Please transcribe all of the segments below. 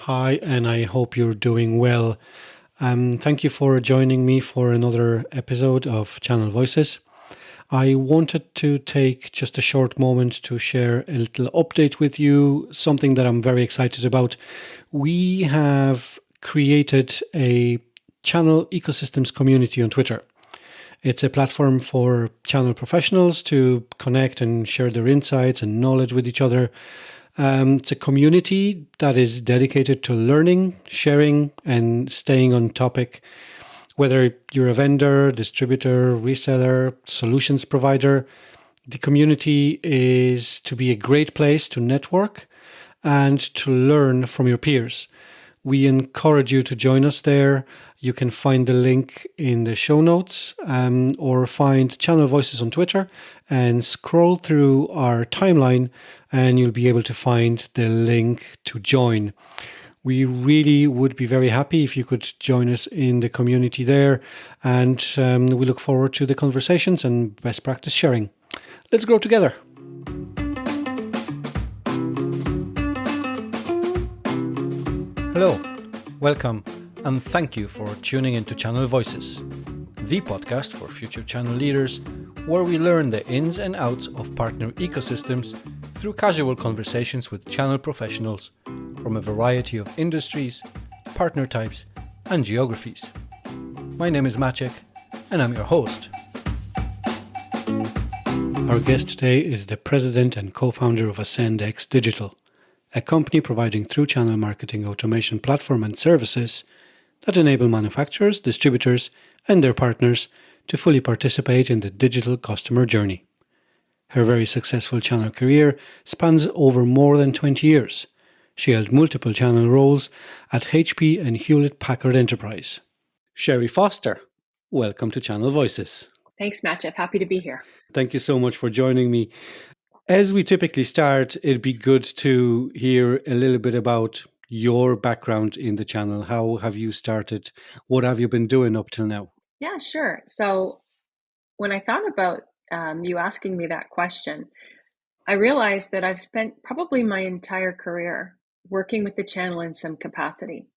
Hi, and I hope you're doing well. Thank you for joining me for another episode of Channel Voices. I wanted to take just a short moment to share a little update with you, something that I'm very excited about. We have created a channel ecosystems community on Twitter. It's a platform for channel professionals to connect and share their insights and knowledge with each other. It's a community that is dedicated to learning, sharing, and staying on topic. Whether you're a vendor, distributor, reseller, solutions provider, the community is to be a great place to network and to learn from your peers. We encourage you to join us there. You can find the link in the show notes or find Channel Voices on Twitter and scroll through our timeline and you'll be able to find the link to join. We really would be very happy if you could join us in the community there, and we look forward to the conversations and best practice sharing. Let's grow together. Hello, welcome, and thank you for tuning into Channel Voices, the podcast for future channel leaders, where we learn the ins and outs of partner ecosystems through casual conversations with channel professionals from a variety of industries, partner types, and geographies. My name is Maciek, and I'm your host. Our guest today is the president and co-founder of AscendX Digital, a company providing through-channel marketing automation platform and services that enable manufacturers, distributors, and their partners to fully participate in the digital customer journey. Her very successful channel career spans over more than 20 years. She held multiple channel roles at HP and Hewlett-Packard Enterprise. Sherry Foster, welcome to Channel Voices. Thanks, Maciek. Happy to be here. Thank you so much for joining me. As we typically start, it'd be good to hear a little bit about your background in the channel. How have you started? What have you been doing up till now? Yeah, sure. So when I thought about you asking me that question, I realized that I've spent probably my entire career working with the channel in some capacity.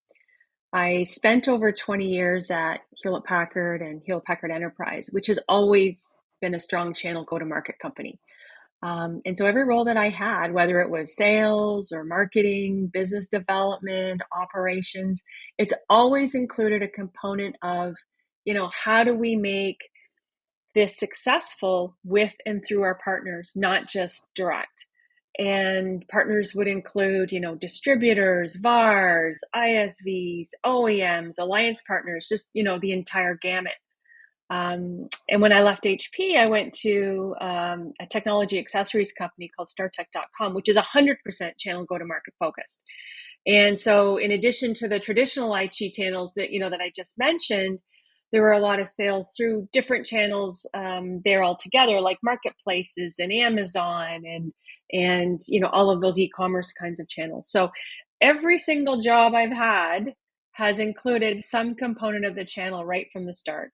I spent over 20 years at Hewlett-Packard and Hewlett-Packard Enterprise, which has always been a strong channel go-to-market company. And so every role that I had, whether it was sales or marketing, business development, operations, it's always included a component of, how do we make this successful with and through our partners, not just direct. And partners would include, distributors, VARs, ISVs, OEMs, alliance partners, just, the entire gamut. And when I left HP, I went to a technology accessories company called StarTech.com, which is 100% channel go-to-market focused. And so in addition to the traditional IT channels that, that I just mentioned, there were a lot of sales through different channels there altogether, like marketplaces and Amazon and all of those e-commerce kinds of channels. So every single job I've had has included some component of the channel right from the start.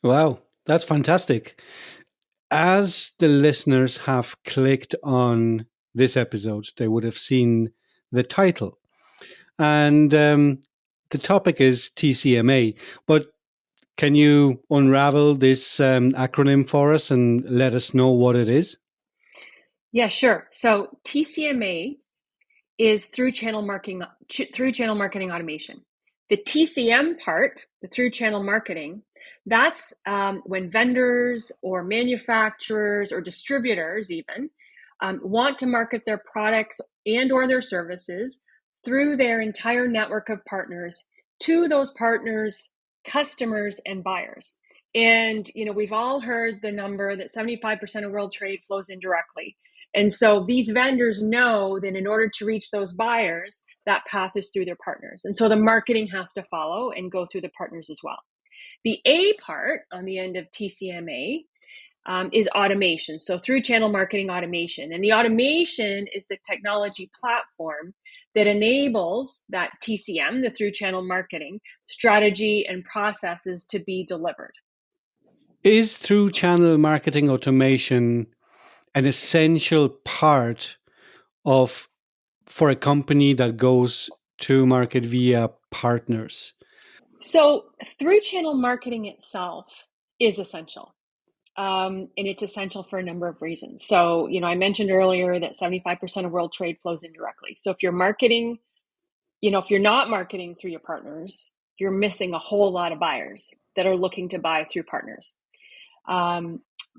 Wow, that's fantastic. As the listeners have clicked on this episode, they would have seen the title. And the topic is TCMA. But can you unravel this acronym for us and let us know what it is? Yeah, sure. So TCMA is through channel marketing automation. The TCM part, the through channel marketing, that's when vendors or manufacturers or distributors even want to market their products and or their services through their entire network of partners to those partners, customers, and buyers. And we've all heard the number that 75% of world trade flows indirectly. And so these vendors know that in order to reach those buyers, that path is through their partners. And so the marketing has to follow and go through the partners as well. The A part on the end of TCMA is automation. So through channel marketing automation. And the automation is the technology platform that enables that TCM, the through channel marketing strategy and processes to be delivered. Is through channel marketing automation an essential part of for a company that goes to market via partners? So through channel marketing itself is essential. And it's essential for a number of reasons. So, I mentioned earlier that 75% of world trade flows indirectly. So if you're marketing, if you're not marketing through your partners, you're missing a whole lot of buyers that are looking to buy through partners.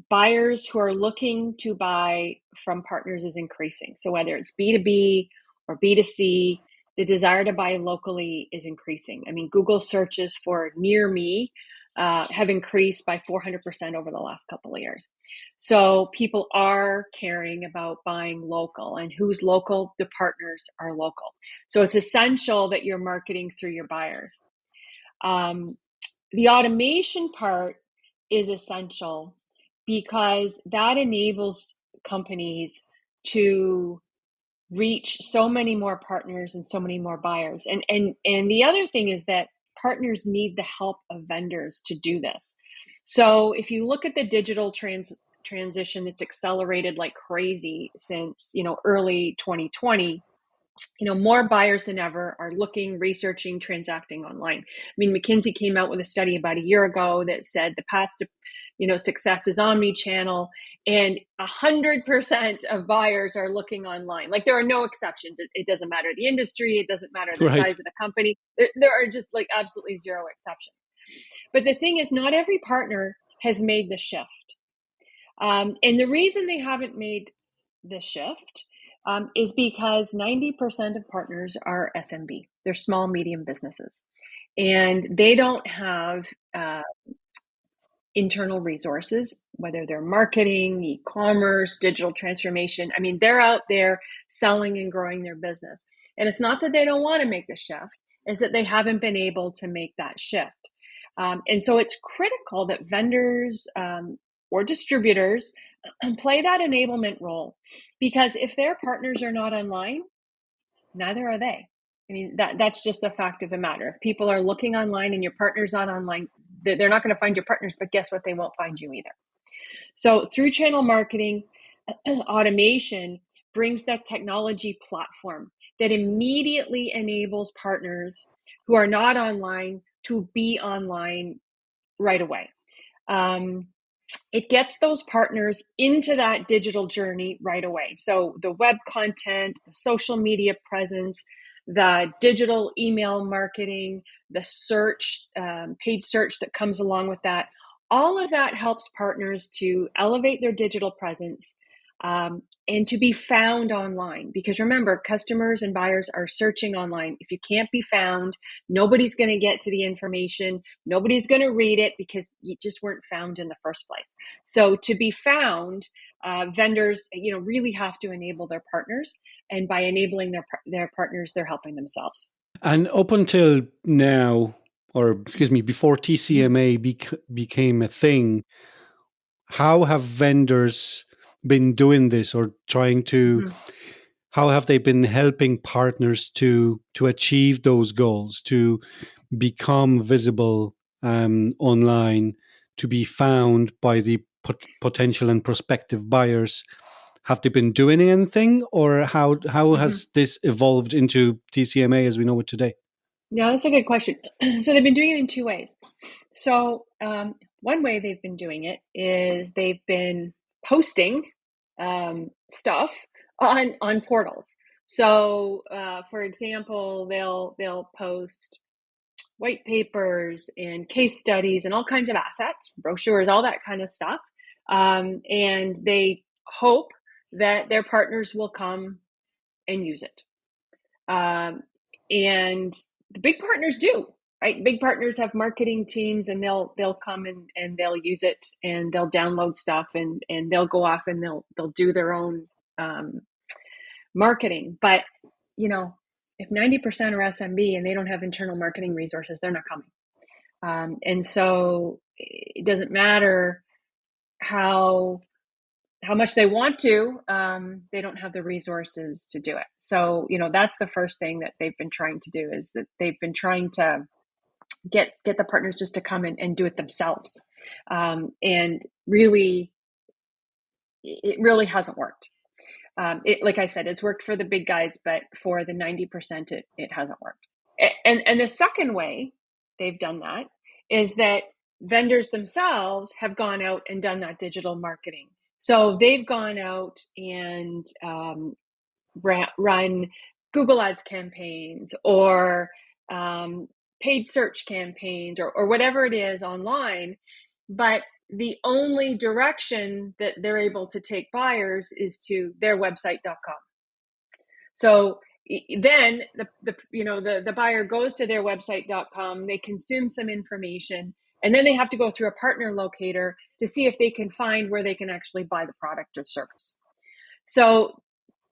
Buyers who are looking to buy from partners is increasing. So whether it's B2B or B2C, the desire to buy locally is increasing. I mean, Google searches for near me have increased by 400% over the last couple of years. So people are caring about buying local, and who's local? The partners are local. So it's essential that you're marketing through your buyers. The automation part is essential because that enables companies to reach so many more partners and so many more buyers. And the other thing is that partners need the help of vendors to do this. So if you look at the digital transition, it's accelerated like crazy since early 2020. More buyers than ever are looking, researching, transacting online. I mean, McKinsey came out with a study about a year ago that said the path to, success is omni-channel, and 100% of buyers are looking online. Like, there are no exceptions. It doesn't matter the industry. It doesn't matter the Right. size of the company. There are just like absolutely zero exceptions. But the thing is, not every partner has made the shift. And the reason they haven't made the shift is because 90% of partners are SMB. They're small, medium businesses. And they don't have internal resources, whether they're marketing, e-commerce, digital transformation. I mean, they're out there selling and growing their business. And it's not that they don't want to make the shift, it's that they haven't been able to make that shift. And so it's critical that vendors or distributors play that enablement role, because if their partners are not online, neither are they. I mean, that's just the fact of the matter. If people are looking online and your partner's not online, they're not going to find your partners, but guess what? They won't find you either. So through channel marketing, automation brings that technology platform that immediately enables partners who are not online to be online right away. It gets those partners into that digital journey right away. So the web content, the social media presence, the digital email marketing, the search, paid search that comes along with that, all of that helps partners to elevate their digital presence and to be found online. Because remember, customers and buyers are searching online. If you can't be found, nobody's going to get to the information. Nobody's going to read it because you just weren't found in the first place. So to be found, vendors, really have to enable their partners, and by enabling their partners, they're helping themselves. And up until now, or excuse me, before Mm-hmm. TCMA became a thing, how have vendors been doing this, or trying to? Mm-hmm. How have they been helping partners to achieve those goals, to become visible online, to be found by the potential and prospective buyers? Have they been doing anything, or how Mm-hmm. has this evolved into TCMA as we know it today? Yeah, that's a good question. So they've been doing it in two ways. So one way they've been doing it is they've been posting stuff on portals. So for example, they'll post white papers and case studies and all kinds of assets, brochures, all that kind of stuff, and they hope that their partners will come and use it. And the big partners do, right? Big partners have marketing teams, and they'll come and they'll use it, and they'll download stuff, and they'll go off and they'll do their own marketing. But if 90% are SMB and they don't have internal marketing resources, they're not coming. And so it doesn't matter how much they want to, they don't have the resources to do it. So, that's the first thing that they've been trying to do, is that they've been trying to get the partners just to come in and do it themselves. And really, it really hasn't worked. Like I said, it's worked for the big guys, but for the 90%, it hasn't worked. And the second way they've done that is that vendors themselves have gone out and done that digital marketing. So they've gone out and run Google Ads campaigns or paid search campaigns or whatever it is online. But the only direction that they're able to take buyers is to their website.com. So then the buyer goes to their website.com, they consume some information, and then they have to go through a partner locator to see if they can find where they can actually buy the product or service. So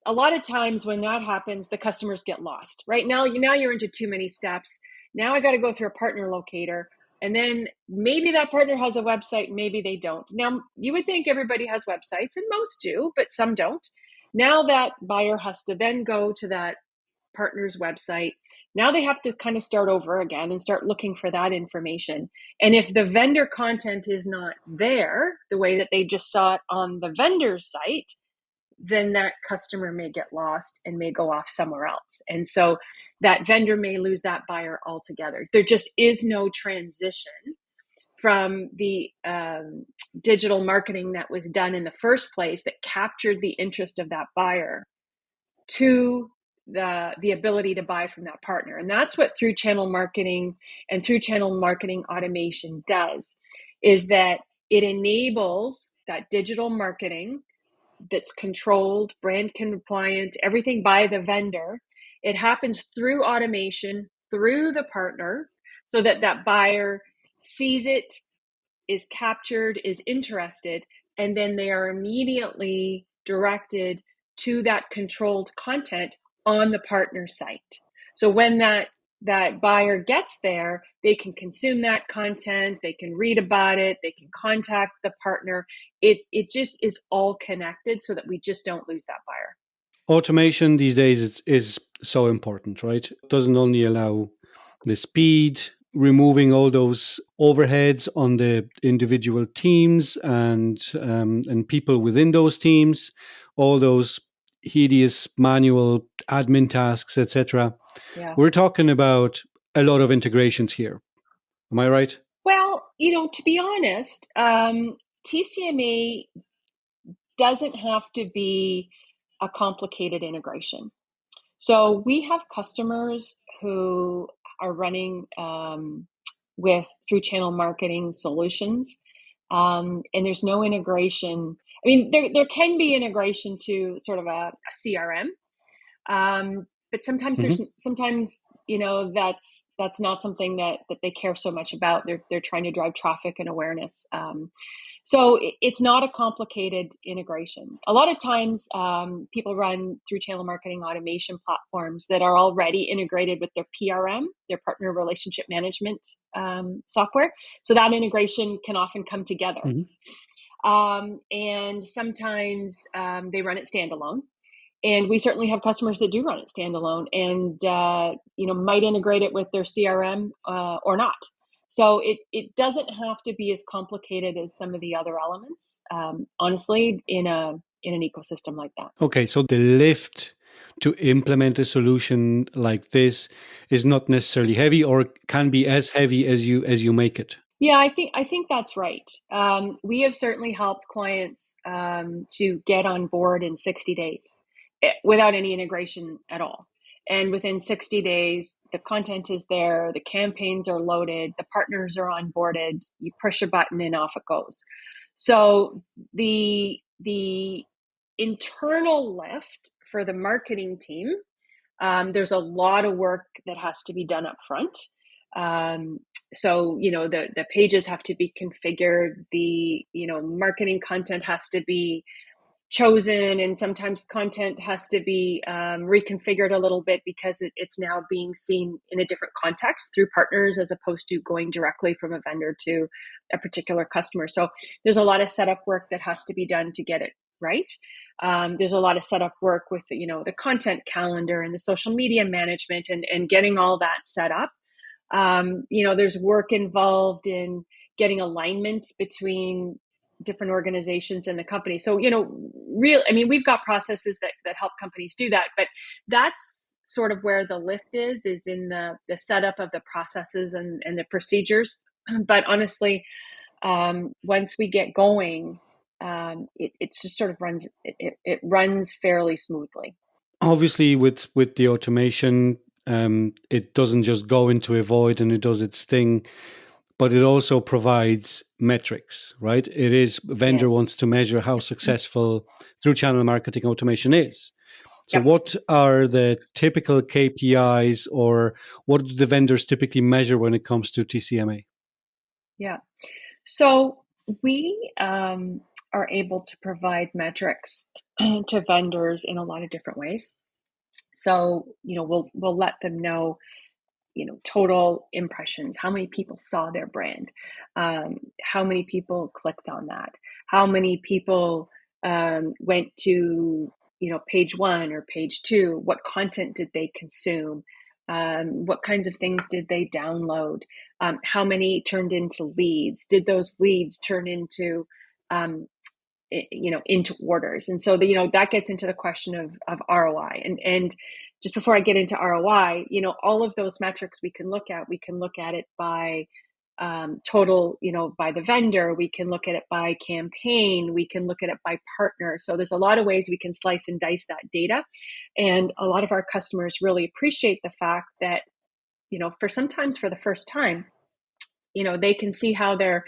a lot of times when that happens, the customers get lost. Right now you're into too many steps. Now I got to go through a partner locator, and then maybe that partner has a website, maybe they don't. Now you would think everybody has websites, and most do, but some don't. Now that buyer has to then go to that partner's website. Now they have to kind of start over again and start looking for that information. And if the vendor content is not there the way that they just saw it on the vendor's site, then that customer may get lost and may go off somewhere else. And so that vendor may lose that buyer altogether. There just is no transition from the digital marketing that was done in the first place that captured the interest of that buyer to the ability to buy from that partner. And that's what through channel marketing and through channel marketing automation does, is that it enables that digital marketing that's controlled, brand compliant, everything by the vendor. It happens through automation, through the partner, so that that buyer sees it, is captured, is interested, and then they are immediately directed to that controlled content on the partner site. So when that buyer gets there, they can consume that content, they can read about it, they can contact the partner. It just is all connected so that we just don't lose that buyer. Automation these days is so important, right? It doesn't only allow the speed, removing all those overheads on the individual teams and people within those teams, all those hideous manual admin tasks, etc. Yeah. We're talking about a lot of integrations here. Am I right? Well, to be honest, TCMA doesn't have to be a complicated integration. So we have customers who are running through channel marketing solutions, and there's no integration. I mean, there can be integration to sort of a CRM, but sometimes that's not something that they care so much about. They're trying to drive traffic and awareness. So it's not a complicated integration. A lot of times people run through channel marketing automation platforms that are already integrated with their PRM, their partner relationship management software. So that integration can often come together. Mm-hmm. And sometimes they run it standalone. And we certainly have customers that do run it standalone and might integrate it with their CRM or not. So it doesn't have to be as complicated as some of the other elements, honestly, in an ecosystem like that. Okay, so the lift to implement a solution like this is not necessarily heavy, or can be as heavy as you make it. Yeah, I think that's right. We have certainly helped clients to get on board in 60 days without any integration at all. And within 60 days, the content is there, the campaigns are loaded, the partners are onboarded, you push a button and off it goes. So the internal lift for the marketing team, there's a lot of work that has to be done up front. So the pages have to be configured, the marketing content has to be chosen, and sometimes content has to be reconfigured a little bit because it's now being seen in a different context through partners as opposed to going directly from a vendor to a particular customer. So there's a lot of setup work that has to be done to get it right. There's a lot of setup work with the content calendar and the social media management and getting all that set up. There's work involved in getting alignment between different organizations in the company. So, we've got processes that help companies do that, but that's sort of where the lift is in the setup of the processes and the procedures. But honestly, once we get going, it just sort of runs, it runs fairly smoothly. Obviously, with the automation, it doesn't just go into a void and it does its thing, but it also provides metrics, right? It is vendor Yes. wants to measure how successful through channel marketing automation is. So, Yep. what are the typical KPIs, or what do the vendors typically measure when it comes to TCMA? Yeah. So we are able to provide metrics to vendors in a lot of different ways. So, we'll let them know, total impressions, how many people saw their brand, how many people clicked on that, how many people went to, page one or page two, what content did they consume, what kinds of things did they download, how many turned into leads, did those leads turn into um, into orders. And so that gets into the question of ROI. And just before I get into ROI, all of those metrics we can look at it by total, by the vendor. We can look at it by campaign. We can look at it by partner. So there's a lot of ways we can slice and dice that data. And a lot of our customers really appreciate the fact that, sometimes for the first time, they can see how they're,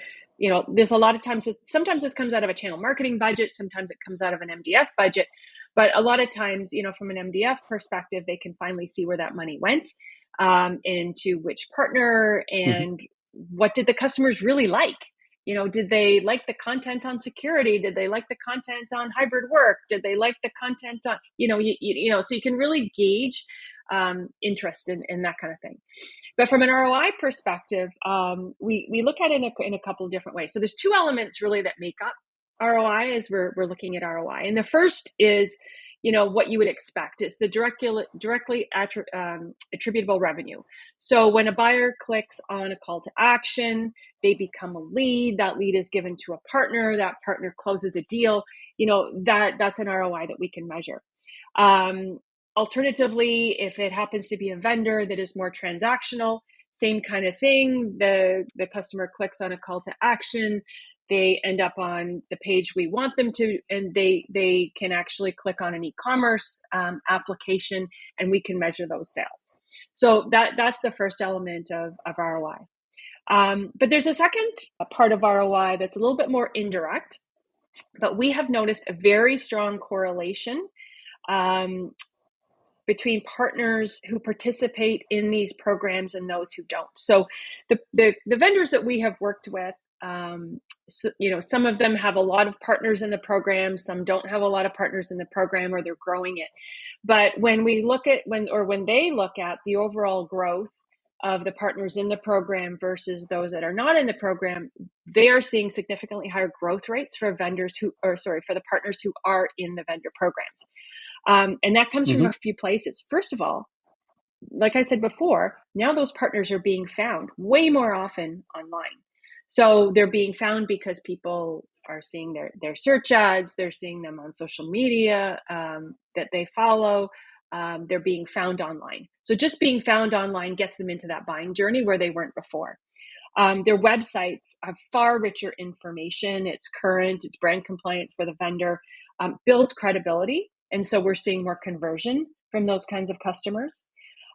there's a lot of times, sometimes this comes out of a channel marketing budget, sometimes it comes out of an MDF budget, but a lot of times, from an MDF perspective, they can finally see where that money went, and to which partner, Mhm. and what did the customers really like? Did they like the content on security? Did they like the content on hybrid work? Did they like the content on, so you can really gauge interest in that kind of thing. But from an ROI perspective, we look at it in a couple of different ways. So there's two elements really that make up ROI as we're looking at ROI. And the first is, what you would expect. It's the directly attributable revenue. So when a buyer clicks on a call to action, they become a lead. That lead is given to a partner. That partner closes a deal. That's an ROI that we can measure. Alternatively, if it happens to be a vendor that is more transactional, same kind of thing. The customer clicks on a call to action. They end up on the page we want them to, and they can actually click on an e-commerce application, and we can measure those sales. So that's the first element of ROI. But there's a second part of ROI that's a little bit more indirect, but we have noticed a very strong correlation between partners who participate in these programs and those who don't. So the vendors that we have worked with, some of them have a lot of partners in the program, some don't have a lot of partners in the program, or they're growing it. But when we look at when they look at the overall growth of the partners in the program versus those that are not in the program, they are seeing significantly higher growth rates for for the partners who are in the vendor programs. And that comes from Mhm. a few places. First of all, like I said before, now those partners are being found way more often online. So they're being found because people are seeing their search ads, they're seeing them on social media that they follow. They're being found online. So just being found online gets them into that buying journey where they weren't before. Their websites have far richer information. It's current, it's brand compliant for the vendor, builds credibility. And so we're seeing more conversion from those kinds of customers.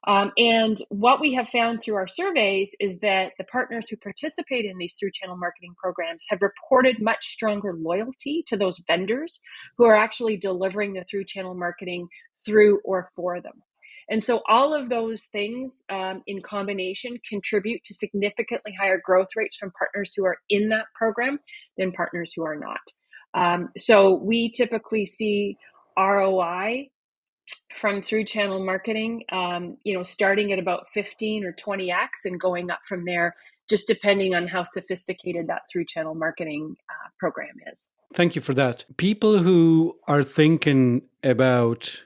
And what we have found through our surveys is that the partners who participate in these through channel marketing programs have reported much stronger loyalty to those vendors who are actually delivering the through channel marketing through or for them. And so all of those things in combination contribute to significantly higher growth rates from partners who are in that program than partners who are not. So we typically see ROI from through channel marketing, starting at about 15 or 20x and going up from there, just depending on how sophisticated that through channel marketing program is. Thank you for that. People who are thinking about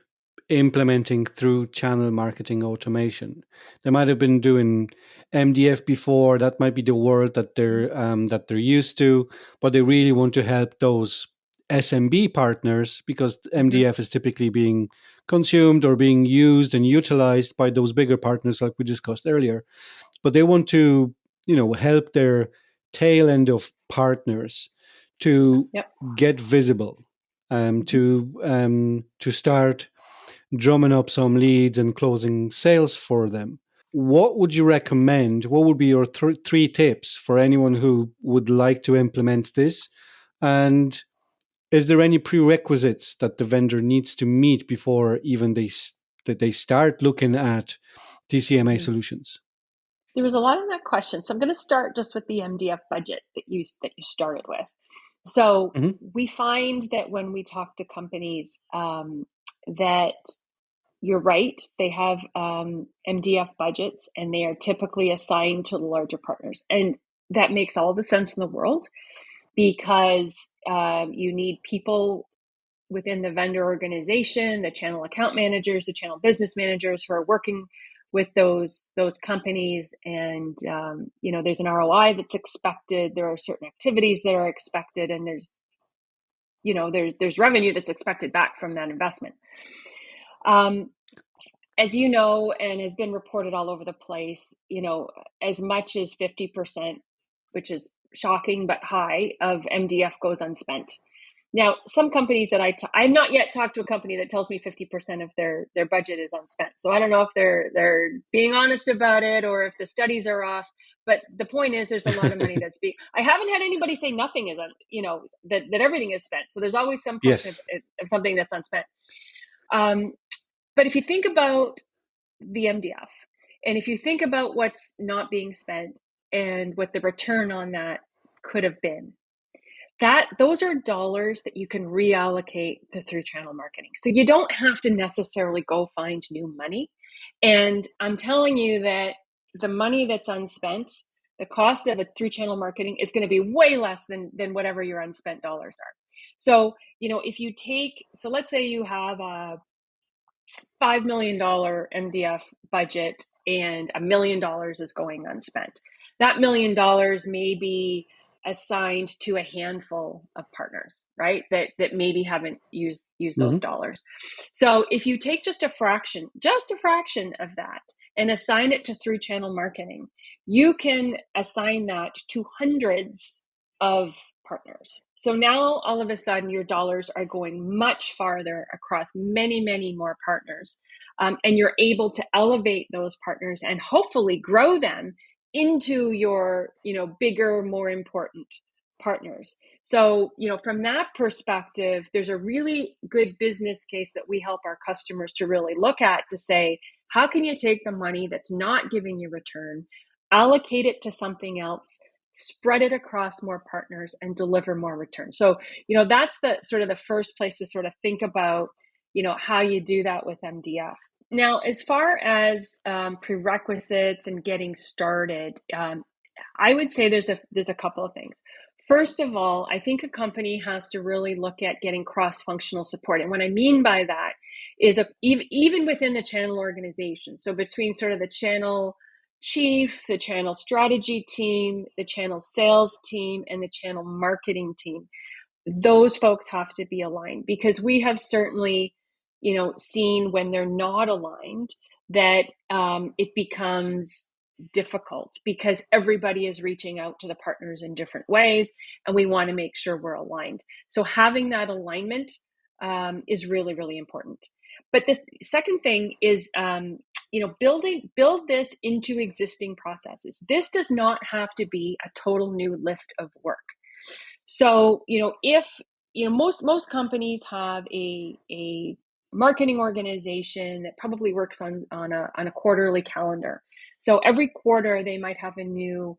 implementing through channel marketing automation. They might have been doing MDF before. That might be the world that they're used to, but they really want to help those SMB partners, because Mm-hmm. MDF is typically being consumed or being used and utilized by those bigger partners, like we discussed earlier. But they want to, help their tail end of partners to Yep. get visible, Mm-hmm. to start drumming up some leads and closing sales for them. What would you recommend? What would be your three tips for anyone who would like to implement this? And is there any prerequisites that the vendor needs to meet before even that they start looking at TCMA Mm. solutions? There was a lot in that question, so I'm going to start just with the MDF budget that you started with. So Hmm. we find that when we talk to companies, that you're right, they have MDF budgets, and they are typically assigned to the larger partners, and that makes all the sense in the world, because you need people within the vendor organization, the channel account managers, the channel business managers who are working with those companies, and there's an ROI that's expected. There are certain activities that are expected, and there's revenue that's expected back from that investment. As you know, and has been reported all over the place, as much as 50%, which is shocking but high, of MDF goes unspent. Now, some companies that I've not yet talked to a company that tells me 50% of their budget is unspent. So I don't know if they're being honest about it, or if the studies are off. But the point is, there's a lot of money that's being. I haven't had anybody say nothing is that everything is spent. So there's always some portion Yes. of something that's unspent. But if you think about the MDF, and if you think about what's not being spent and what the return on that could have been, those are dollars that you can reallocate through channel marketing. So you don't have to necessarily go find new money. And I'm telling you that the money that's unspent, the cost of it through channel marketing is going to be way less than whatever your unspent dollars are. So, if you let's say you have a $5 million MDF budget and $1 million is going unspent. That $1 million may be assigned to a handful of partners, right? That maybe haven't used those Hmm. dollars. So if you take just a fraction of that and assign it to through channel marketing, you can assign that to hundreds of partners. So now all of a sudden your dollars are going much farther across many, many more partners. And you're able to elevate those partners and hopefully grow them into your, bigger, more important partners. So, from that perspective, there's a really good business case that we help our customers to really look at, to say, how can you take the money that's not giving you return, allocate it to something else, spread it across more partners, and deliver more return? So, that's the sort of the first place to sort of think about, how you do that with MDF. Now, as far as prerequisites and getting started, I would say there's a couple of things. First of all, I think a company has to really look at getting cross-functional support. And what I mean by that is even within the channel organization, so between sort of the channel chief, the channel strategy team, the channel sales team, and the channel marketing team, those folks have to be aligned, because we have certainly, seen when they're not aligned that it becomes difficult, because everybody is reaching out to the partners in different ways, and we want to make sure we're aligned. So having that alignment is really, really important. But the second thing is, build this into existing processes. This does not have to be a total new lift of work. So, if most companies have a marketing organization that probably works on a quarterly calendar. So every quarter they might have a new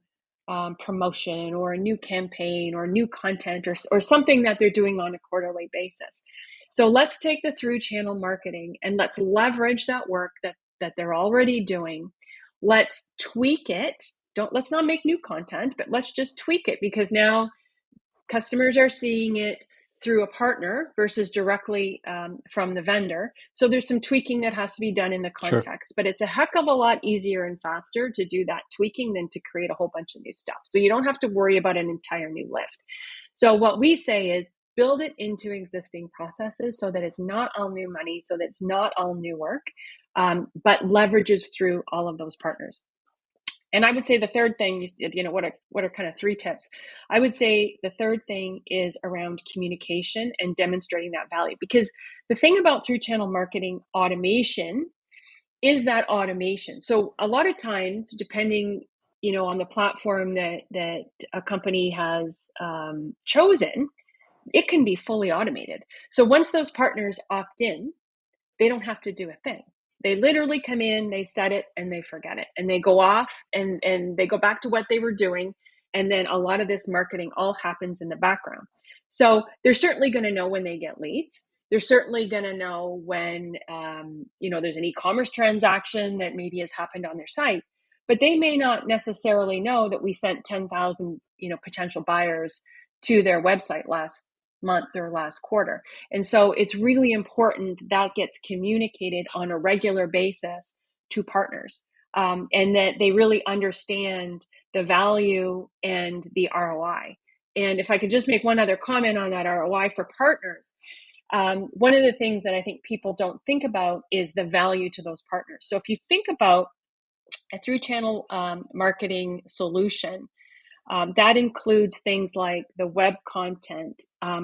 promotion, or a new campaign, or new content, or something that they're doing on a quarterly basis. So let's take the through channel marketing and let's leverage that work that they're already doing. Let's tweak it. Let's not make new content, but let's just tweak it, because now customers are seeing it through a partner versus directly from the vendor. So there's some tweaking that has to be done in the Sure. context, but it's a heck of a lot easier and faster to do that tweaking than to create a whole bunch of new stuff. So you don't have to worry about an entire new lift. So what we say is build it into existing processes so that it's not all new money, so that it's not all new work, but leverages through all of those partners. And I would say the third thing, what are kind of three tips? I would say the third thing is around communication and demonstrating that value. Because the thing about through channel marketing automation is that automation. So a lot of times, depending, on the platform that a company has chosen, it can be fully automated. So once those partners opt in, they don't have to do a thing. They literally come in, they set it, and they forget it. And they go off and they go back to what they were doing. And then a lot of this marketing all happens in the background. So they're certainly going to know when they get leads. They're certainly going to know when, there's an e-commerce transaction that maybe has happened on their site. But they may not necessarily know that we sent 10,000, potential buyers to their website last month or last quarter. And so it's really important that gets communicated on a regular basis to partners, and that they really understand the value and the ROI. And if I could just make one other comment on that ROI for partners, one of the things that I think people don't think about is the value to those partners. So if you think about a through channel marketing solution, that includes things like the web content,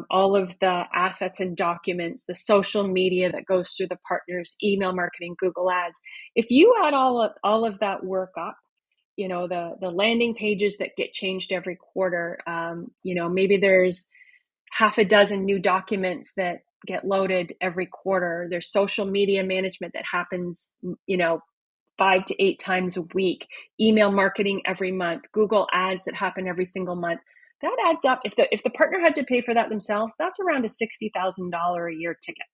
all of the assets and documents, the social media that goes through the partners, email marketing, Google Ads. If you add all of that work up, the landing pages that get changed every quarter, maybe there's half a dozen new documents that get loaded every quarter. There's social media management that happens, 5 to 8 times a week, email marketing every month, Google Ads that happen every single month. That adds up. If the partner had to pay for that themselves, that's around a $60,000 a year ticket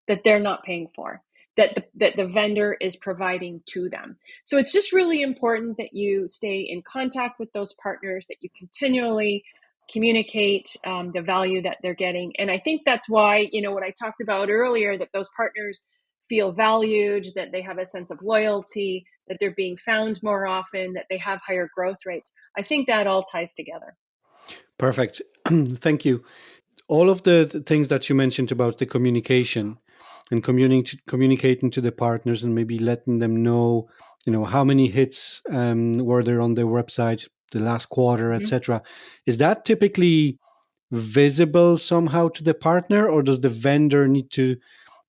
that they're not paying for, that the vendor is providing to them. So it's just really important that you stay in contact with those partners, that you continually communicate the value that they're getting. And I think that's why, what I talked about earlier, that those partners feel valued, that they have a sense of loyalty, that they're being found more often, that they have higher growth rates. I think that all ties together. Perfect. Thank you. All of the things that you mentioned about the communication and communicating to the partners and maybe letting them know, how many hits were there on their website the last quarter, Mm-hmm. etc. Is that typically visible somehow to the partner, or does the vendor need to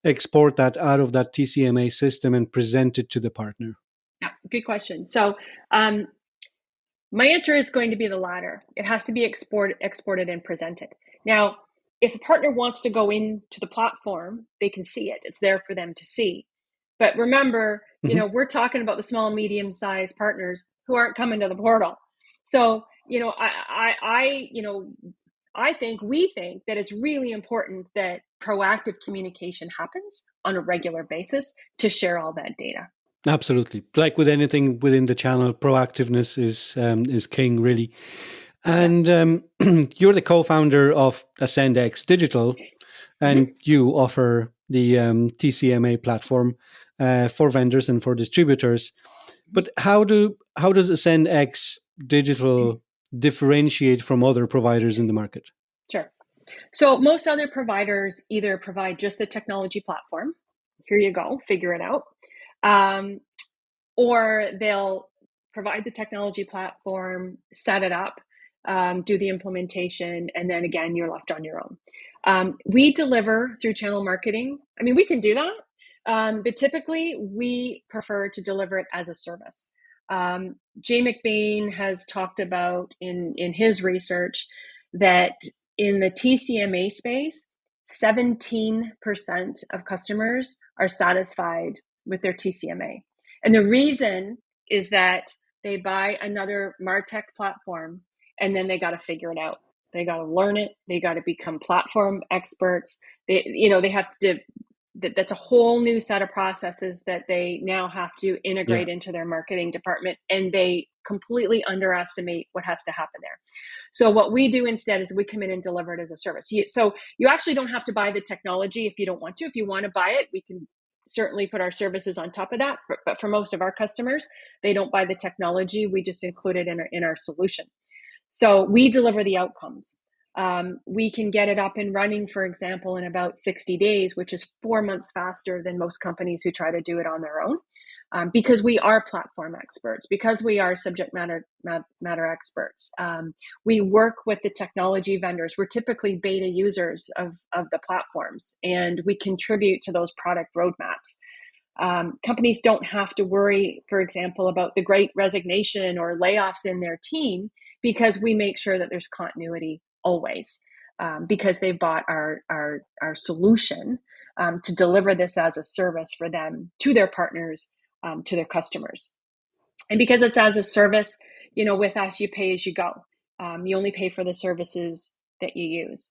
export that out of that TCMA system and present it to the partner? Yeah, good question. So my answer is going to be the latter. It has to be exported and presented. Now, if a partner wants to go into the platform, they can see it. It's there for them to see. But remember, we're talking about the small and medium-sized partners who aren't coming to the portal. So, we think that it's really important that proactive communication happens on a regular basis to share all that data. Absolutely. Like with anything within the channel, proactiveness is king, really. And you're the co-founder of AscendX Digital, and you offer the TCMA platform for vendors and for distributors. But how does AscendX Digital differentiate from other providers in the market? Sure. So most other providers either provide just the technology platform. Here you go, figure it out. Or they'll provide the technology platform, set it up, do the implementation, and then again, you're left on your own. We deliver through channel marketing. I mean, we can do that, but typically we prefer to deliver it as a service. Jay McBain has talked about in his research that in the TCMA space, 17% of customers are satisfied with their TCMA. And the reason is that they buy another MarTech platform and then they got to figure it out. They got to learn it. They got to become platform experts. They have to, that's a whole new set of processes that they now have to integrate into their marketing department, and they completely underestimate what has to happen there. So what we do instead is we come in and deliver it as a service. So you actually don't have to buy the technology if you don't want to. If you want to buy it, we can certainly put our services on top of that. But for most of our customers, they don't buy the technology. We just include it in our solution. So we deliver the outcomes. We can get it up and running, for example, in about 60 days, which is 4 months faster than most companies who try to do it on their own. Because we are platform experts, because we are subject matter experts. We work with the technology vendors. We're typically beta users of the platforms, and we contribute to those product roadmaps. Companies don't have to worry, for example, about the great resignation or layoffs in their team, because we make sure that there's continuity always, because they bought our solution to deliver this as a service for them, to their partners, to their customers. And because it's as a service, with us, you pay as you go. You only pay for the services that you use.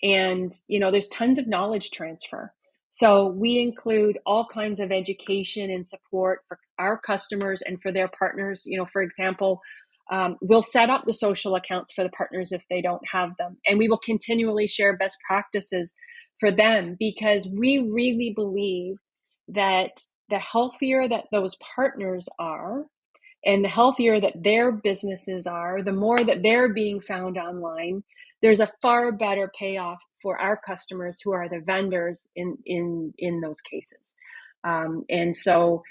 And, there's tons of knowledge transfer. So we include all kinds of education and support for our customers and for their partners. For example, we'll set up the social accounts for the partners if they don't have them. And we will continually share best practices for them, because we really believe that the healthier that those partners are, and the healthier that their businesses are, the more that they're being found online, there's a far better payoff for our customers, who are the vendors in those cases. And so,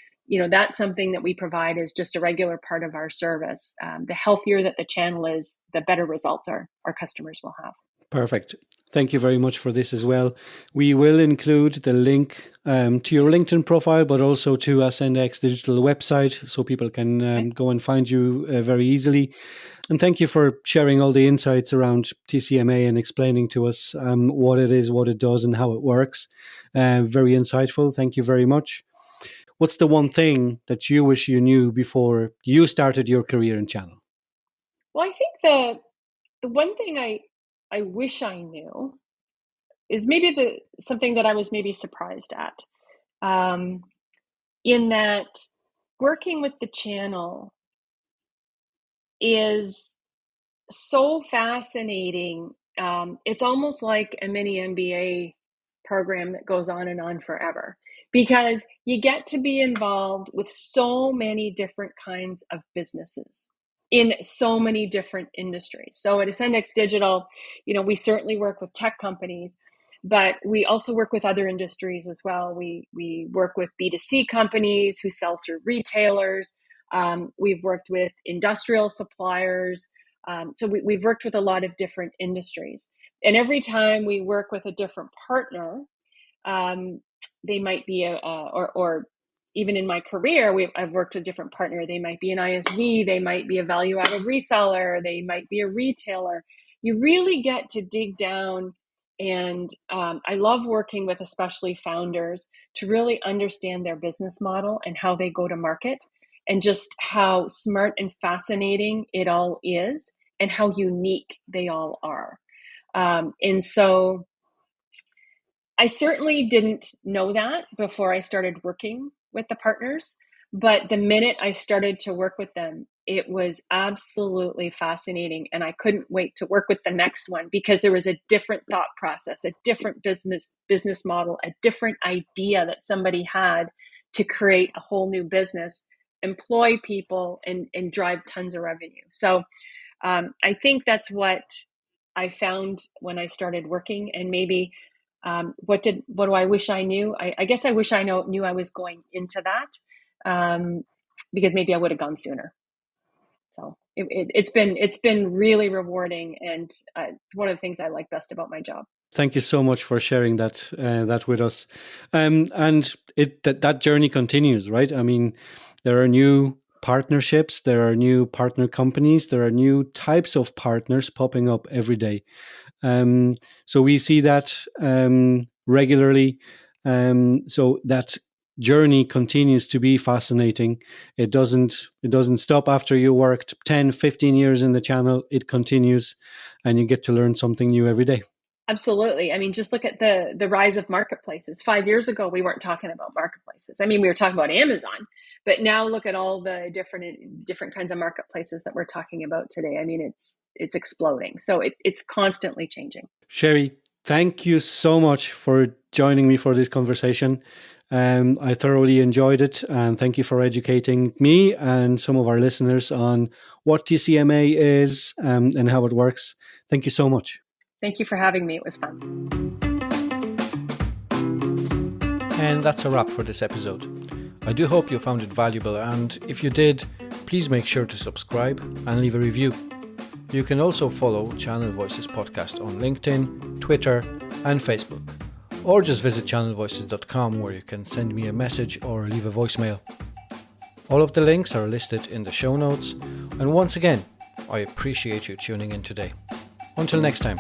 that's something that we provide as just a regular part of our service. The healthier that the channel is, the better results our customers will have. Perfect. Thank you very much for this as well. We will include the link to your LinkedIn profile, but also to Ascendx Digital website, so people can go and find you very easily. And thank you for sharing all the insights around TCMA and explaining to us what it is, what it does, and how it works. Very insightful. Thank you very much. What's the one thing that you wish you knew before you started your career in channel? Well, I think the one thing I wish I knew is maybe something that I was maybe surprised at, in that working with the channel is so fascinating. It's almost like a mini MBA program that goes on and on forever, because you get to be involved with so many different kinds of businesses in so many different industries. So at Ascendx Digital, we certainly work with tech companies, but we also work with other industries as well. We work with B2C companies who sell through retailers. We've worked with industrial suppliers. So we've worked with a lot of different industries. And every time we work with a different partner, they might be or even in my career, I've worked with a different partner. They might be an ISV, they might be a value-added reseller, they might be a retailer. You really get to dig down, and I love working with especially founders to really understand their business model and how they go to market, and just how smart and fascinating it all is, and how unique they all are. And so I certainly didn't know that before I started working with the partners, but the minute I started to work with them, it was absolutely fascinating. And I couldn't wait to work with the next one, because there was a different thought process, a different business model, a different idea that somebody had to create a whole new business, employ people, and drive tons of revenue. So I think that's what I found when I started working. And maybe what do I wish I knew? I guess I wish I knew I was going into that, because maybe I would have gone sooner. So it's been really rewarding, and it's one of the things I like best about my job. Thank you so much for sharing that with us. And that journey continues, right? I mean, there are new partnerships, there are new partner companies, there are new types of partners popping up every day. So we see that regularly. So that journey continues to be fascinating. It doesn't stop after you worked 10, 15 years in the channel. It continues, and you get to learn something new every day. Absolutely. I mean, just look at the rise of marketplaces. 5 years ago, we weren't talking about marketplaces. I mean, we were talking about Amazon, But now look at all the different kinds of marketplaces that we're talking about today. I mean, it's exploding. So it's constantly changing. Sherry, thank you so much for joining me for this conversation. I thoroughly enjoyed it, and thank you for educating me and some of our listeners on what TCMA is and how it works. Thank you so much. Thank you for having me. It was fun. And that's a wrap for this episode. I do hope you found it valuable, and if you did, please make sure to subscribe and leave a review. You can also follow Channel Voices Podcast on LinkedIn, Twitter, and Facebook, or just visit channelvoices.com where you can send me a message or leave a voicemail. All of the links are listed in the show notes, and once again, I appreciate you tuning in today. Until next time.